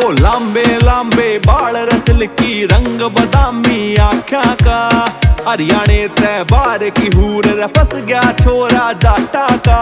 ओ लांबे लांबे बाल रसल की रंग बदामी आँखा का, हरियाणे ते बार की हूर फस गया छोरा जाटा का।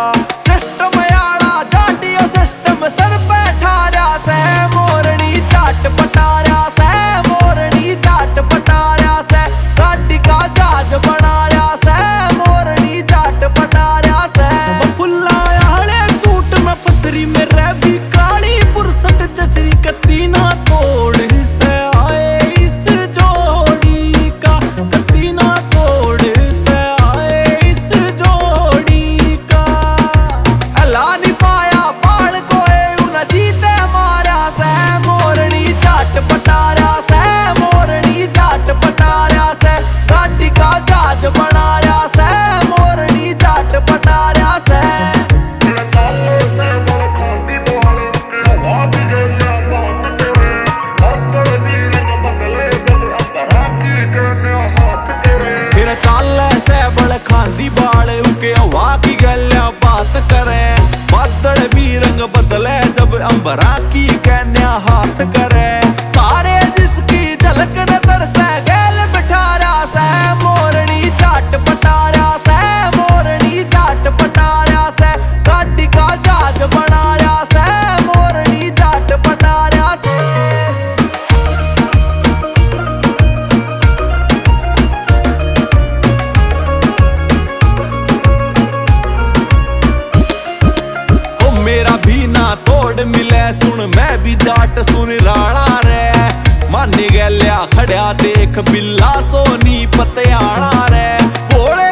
सिस्टम आला जाटियो सिस्टम सर पे ठारा से, मोरनी जाट पटारा से, मोरनी जाट पटारा से, गाड़ी का जहाज बनाया से, मोरनी जाट पटारा से। फुल्ला आले सूट में फसरी में रह भी काली पुरसट जचरी कत्ती ना तोड़ से आए इस जोड़ी का, कत्ती ना तोड़ से आए इस जोड़ी का। अला नहीं पाया बाल कोए उन जीते मारा से, मोरनी जाट पटारा से, मोरनी जाट पटारा से, गाड़ी का जहाज बनाया से, मोरनी जाट पटारा से। खांदी बाल उनके हवा की गल्या बात करे, बादल भी रंग बदले जब अंबरा की कन्या हाथ करे। सारे जिसकी झलक नजर से गैल बिठारा से, मोरनी जाट पटारा से, मोरनी जाट पटारा से, गाड़ी का जहाज बनाया से, मोरनी जाट पटारा से। मेरा भी ना तोड़ मिले सुन, मैं भी जाट सुन राणा रे। मानी गल्या खड़ा देख बिल्ला सोनी पतियाना रे, भोले